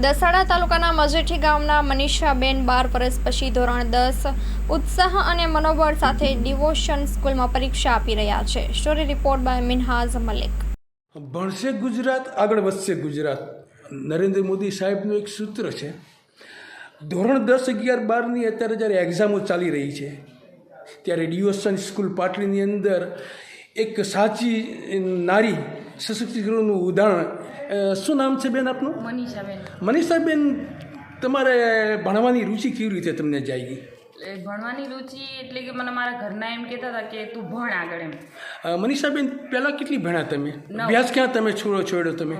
દસાડા તાલુકાના મજેઠી ગામના મનીષાબેન 12 વર્ષ પછી ધોરણ 10 ઉત્સાહ અને મનોબળ સાથે ડિવોશન સ્કૂલમાં પરીક્ષા આપી રહ્યા છે. Story report by Minhaz Malik. ભણશે ગુજરાત આગળ વધશે ગુજરાત, નરેન્દ્ર મોદી સાહેબનું એક સૂત્ર છે. ધોરણ 10, 11, 12ની અત્યારે જ્યારે એક્ઝામો ચાલી રહી છે ત્યારે ડિવોશન સ્કૂલ પાટલીની અંદર એક સાચી નારી સશક્તિકરણનું ઉદાહરણ. શું નામ છે બેન આપનું? મનીષાબેન. મનીષાબેન, તમારે ભણવાની રુચિ કેવી રીતે તમને જાગી? ભણવાની રુચિ એટલે કે મને મારા ઘરના એમ કહેતા હતા કે તું ભણ આગળ એમ. મનીષાબેન, પહેલાં કેટલી ભણ્યા તમે? 9. અભ્યાસ ક્યાં તમે છોડ્યો તમે?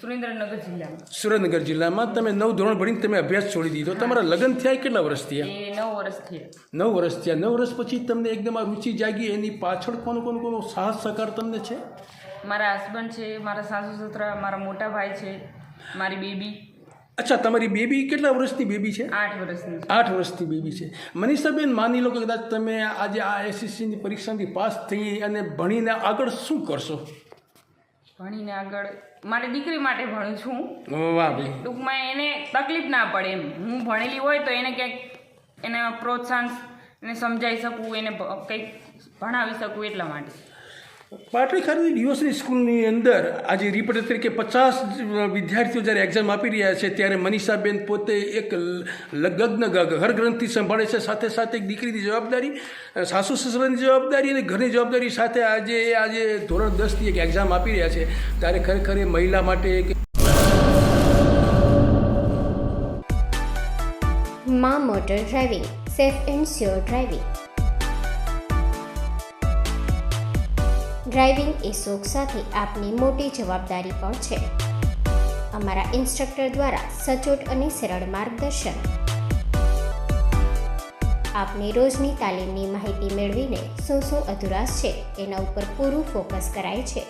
સુરેન્દ્રનગર જિલ્લામાં. સુરેન્દ્રનગર જિલ્લામાં તમે 9 ધોરણ ભણીને તમે અભ્યાસ છોડી દીધો. તમારા લગ્ન થયા કેટલા વર્ષ થયા? એ 9 વર્ષ થયા. 9 વર્ષ થયા. 9 વર્ષ પછી તમને એકદમ આ રુચિ જાગી, એની પાછળ કોનો સાહસ સહકાર તમને છે? મારા હસબન્ડ છે, મારા સાસુ સસરા, મારા મોટા ભાઈ છે, મારી બેબી. અચ્છા, તમારી બેબી કેટલા વર્ષની બેબી છે? 8 વર્ષની. 8 વર્ષની બેબી છે. મનીષાબેન, માની લો કે કદાચ તમે આજે આ એસએસસીની પરીક્ષાથી પાસ થઈ અને ભણીને આગળ શું કરશો? ભણીને આગળ મારી દીકરી માટે ભણું છું. વાહ ભાઈ. ટૂંકમાં એને તકલીફ ના પડે એમ. હું ભણેલી હોય તો એને ક્યાંક એને પ્રોત્સાહન એને સમજાવી શકું, એને કંઈક ભણાવી શકું એટલા માટે. પાટલી ખાતે ડિવોશન સ્કૂલની અંદર આજે રિપોર્ટર તરીકે 50 વિદ્યાર્થીઓ જ્યારે એક્ઝામ આપી રહ્યા છે ત્યારે મનીષાબેન પોતે એક લગ્ન ઘર ગ્રંથથી સંભાળે છે, સાથે સાથે એક દીકરીની જવાબદારી, સાસુ સસરાની જવાબદારી અને ઘરની જવાબદારી સાથે આજે ધોરણ 10ની એક એક્ઝામ આપી રહ્યા છે. ત્યારે ખરેખર એ મહિલા માટે એક માં motor driving, safe and sure driving. Driving એ શોખ સાથે આપની મોટી જવાબદારી પણ છે. અમારા ઇન્સ્ટ્રક્ટર દ્વારા સચોટ અને સરળ માર્ગદર્શન. આપની રોજની તાલીમની માહિતી મેળવીને શું અધુરાશ છે એના ઉપર પૂરું ફોકસ કરાય છે.